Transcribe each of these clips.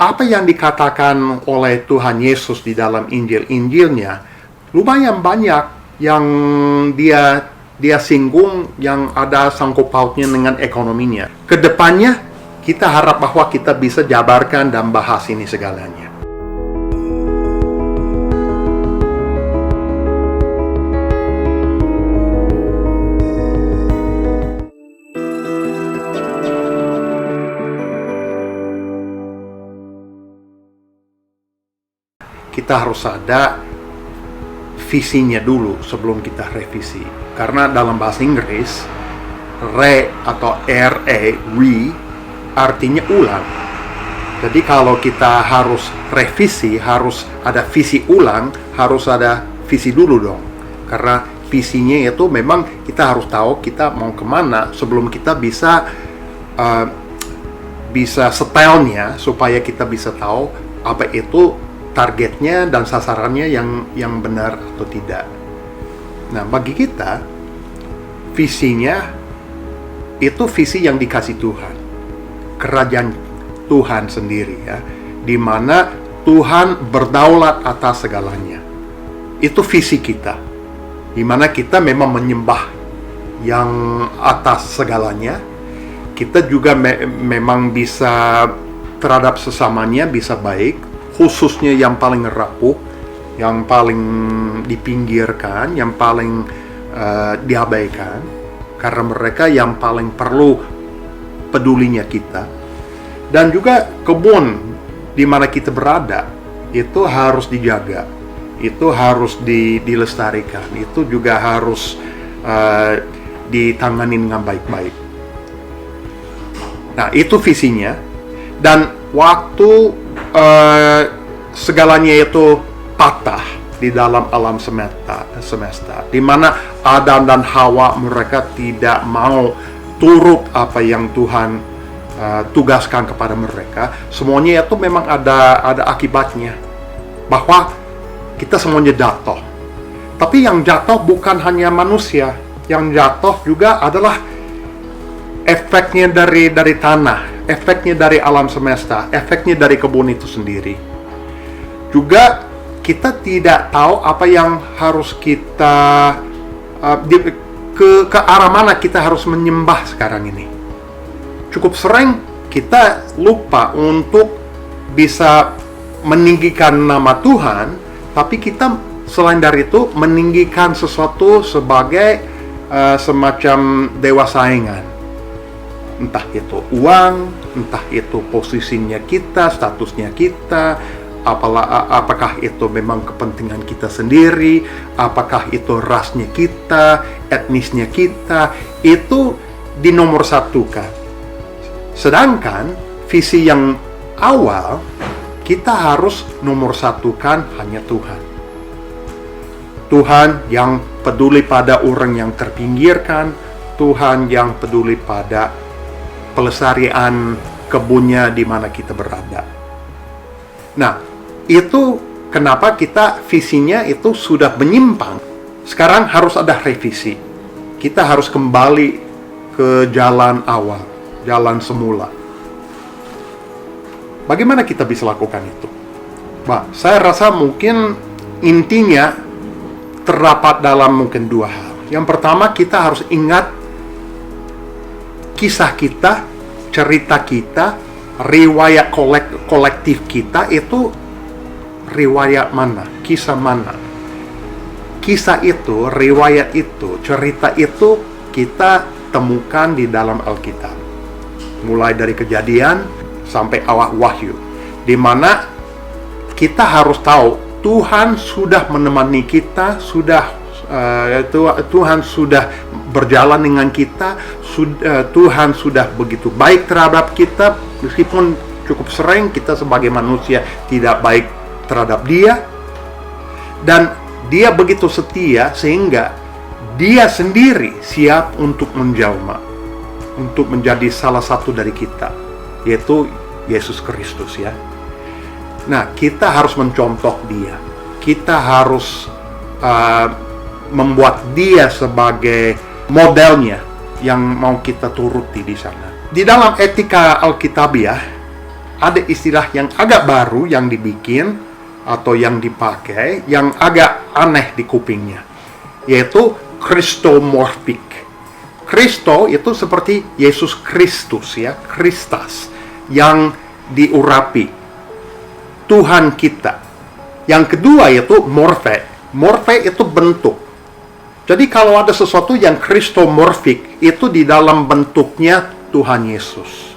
apa yang dikatakan oleh Tuhan Yesus di dalam Injil-Injilnya lumayan banyak yang dia singgung yang ada sangkut pautnya dengan ekonominya. Kedepannya kita harap bahwa kita bisa jabarkan dan bahas ini segalanya. Kita harus ada visinya dulu sebelum kita revisi. Karena dalam bahasa Inggris, re atau artinya ulang. Jadi kalau kita harus revisi, harus ada visi ulang, harus ada visi dulu dong. Karena visinya itu memang kita harus tahu kita mau kemana sebelum kita bisa setelnya, supaya kita bisa tahu apa itu targetnya dan sasarannya yang benar atau tidak. Nah, bagi kita visinya itu visi yang dikasih Tuhan, kerajaan Tuhan sendiri ya, di mana Tuhan berdaulat atas segalanya. Itu visi kita, di mana kita memang menyembah yang atas segalanya. Kita juga memang bisa terhadap sesamanya bisa baik, khususnya yang paling rapuh, yang paling dipinggirkan, yang paling diabaikan, karena mereka yang paling perlu pedulinya kita. Dan juga kebun di mana kita berada itu harus dijaga, itu harus dilestarikan, itu juga harus ditangani dengan baik-baik. Nah, itu visinya. Dan waktu segalanya itu patah di dalam alam semesta, di mana Adam dan Hawa mereka tidak mau turut apa yang Tuhan tugaskan kepada mereka. Semuanya itu memang ada akibatnya, bahwa kita semuanya jatuh. Tapi yang jatuh bukan hanya manusia, yang jatuh juga adalah efeknya dari tanah, efeknya dari alam semesta, efeknya dari kebun itu sendiri. Juga kita tidak tahu apa yang harus kita ke arah mana kita harus menyembah sekarang ini. Cukup sering kita lupa untuk bisa meninggikan nama Tuhan, tapi kita selain dari itu meninggikan sesuatu sebagai semacam dewa saingan. Entah itu uang, entah itu posisinya kita, statusnya kita, apakah itu memang kepentingan kita sendiri, apakah itu rasnya kita, etnisnya kita, itu dinomorsatukan. Sedangkan visi yang awal, kita harus nomorsatukan hanya Tuhan. Tuhan yang peduli pada orang yang terpinggirkan, Tuhan yang peduli pada pelestarian kebunnya di mana kita berada. Nah, itu kenapa kita visinya itu sudah menyimpang. Sekarang harus ada revisi. Kita harus kembali ke jalan awal, jalan semula. Bagaimana kita bisa lakukan itu? Saya rasa mungkin intinya terdapat dalam mungkin dua hal. Yang pertama, kita harus ingat kisah kita, cerita kita, riwayat kolektif kita itu riwayat mana, kisah mana. Kisah itu, riwayat itu, cerita itu kita temukan di dalam Alkitab. Mulai dari Kejadian sampai awal Wahyu, di mana kita harus tahu Tuhan sudah menemani kita, Tuhan sudah berjalan dengan kita, Tuhan sudah begitu baik terhadap kita, meskipun cukup sering kita sebagai manusia tidak baik terhadap Dia, dan Dia begitu setia sehingga Dia sendiri siap untuk menjelma, untuk menjadi salah satu dari kita, yaitu Yesus Kristus ya. Nah, kita harus mencontoh Dia, kita harus membuat Dia sebagai modelnya yang mau kita turuti di sana. Di dalam etika Alkitabiah ada istilah yang agak baru yang dibikin atau yang dipakai, yang agak aneh di kupingnya, yaitu Christomorphic. Kristo itu seperti Yesus Kristus, ya, Kristus yang diurapi, Tuhan kita. Yang kedua yaitu morphe. Morphe itu bentuk. Jadi kalau ada sesuatu yang Christomorphic, itu di dalam bentuknya Tuhan Yesus.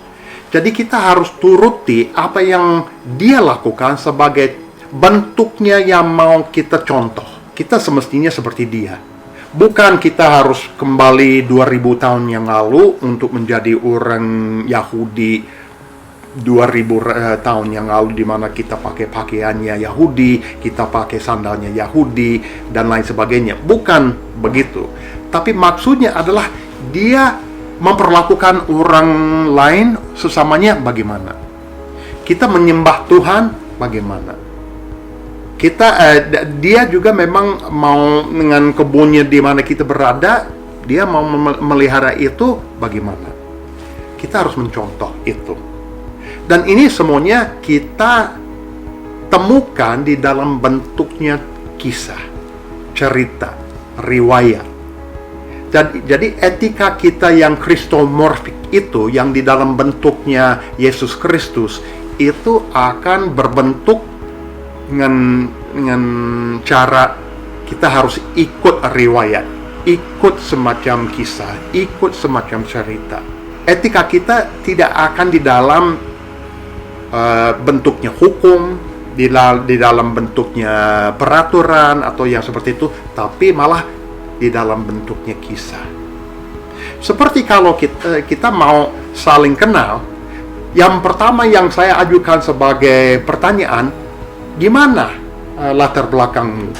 Jadi kita harus turuti apa yang Dia lakukan sebagai bentuknya yang mau kita contoh. Kita semestinya seperti Dia. Bukan kita harus kembali 2000 tahun yang lalu untuk menjadi orang Yahudi 2000 tahun yang lalu, di mana kita pakai pakaiannya Yahudi, kita pakai sandalnya Yahudi, dan lain sebagainya. Bukan begitu. Tapi maksudnya adalah Dia memperlakukan orang lain sesamanya bagaimana. Kita menyembah Tuhan bagaimana. Dia juga memang mau dengan kebunnya di mana kita berada, Dia mau memelihara itu bagaimana. Kita harus mencontoh itu. Dan ini semuanya kita temukan di dalam bentuknya kisah, cerita, riwayat. Jadi etika kita yang Christomorphic itu, yang di dalam bentuknya Yesus Kristus, itu akan berbentuk dengan cara kita harus ikut riwayat, ikut semacam kisah, ikut semacam cerita. Etika kita tidak akan di dalam bentuknya hukum, di dalam bentuknya peraturan atau yang seperti itu, tapi malah di dalam bentuknya kisah. Seperti kalau kita mau saling kenal, yang pertama yang saya ajukan sebagai pertanyaan, gimana latar belakangmu?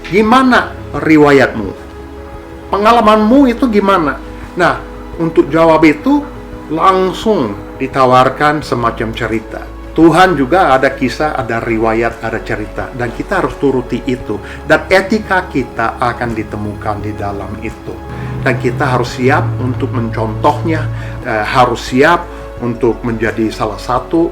Gimana riwayatmu? Pengalamanmu itu gimana? Nah, untuk jawab itu langsung ditawarkan semacam cerita. Tuhan juga ada kisah, ada riwayat, ada cerita, dan kita harus turuti itu. Dan etika kita akan ditemukan di dalam itu. Dan kita harus siap untuk mencontohnya, harus siap untuk menjadi salah satu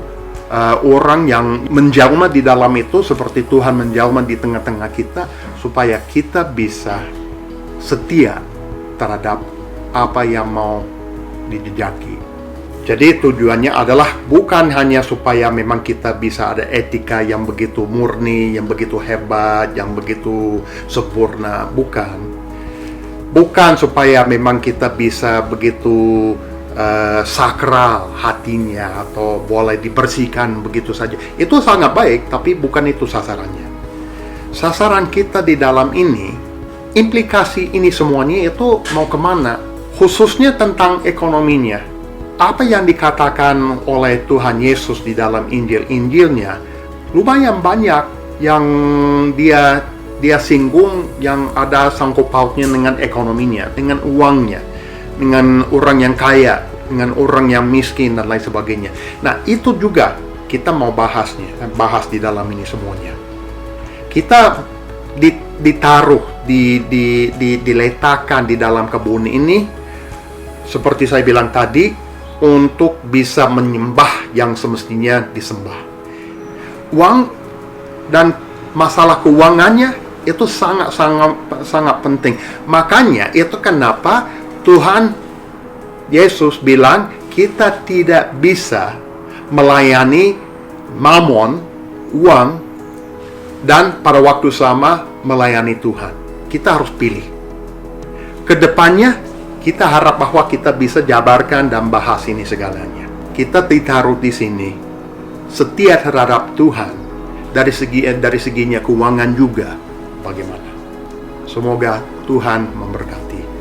orang yang menjelma di dalam itu, seperti Tuhan menjelma di tengah-tengah kita, supaya kita bisa setia terhadap apa yang mau dijejaki. Jadi tujuannya adalah bukan hanya supaya memang kita bisa ada etika yang begitu murni, yang begitu hebat, yang begitu sempurna. Bukan supaya memang kita bisa begitu sakral hatinya atau boleh dibersihkan begitu saja. Itu sangat baik, tapi bukan itu sasarannya. Sasaran kita di dalam ini, implikasi ini semuanya itu mau kemana? Khususnya tentang ekonominya. Apa yang dikatakan oleh Tuhan Yesus di dalam Injil-Injilnya lumayan banyak yang dia singgung yang ada sangkut pautnya dengan ekonominya, dengan uangnya, dengan orang yang kaya, dengan orang yang miskin dan lain sebagainya. Nah, itu juga kita mau bahas di dalam ini semuanya. Kita ditaruh, diletakkan di dalam kebun ini, seperti saya bilang tadi, untuk bisa menyembah yang semestinya disembah. Uang dan masalah keuangannya itu sangat penting. Makanya itu kenapa Tuhan Yesus bilang kita tidak bisa melayani mamon, uang, dan pada waktu sama melayani Tuhan. Kita harus pilih. Kedepannya kita harap bahwa kita bisa jabarkan dan bahas ini segalanya. Kita ditaruh di sini setia terhadap Tuhan dari seginya keuangan juga bagaimana. Semoga Tuhan memberkati.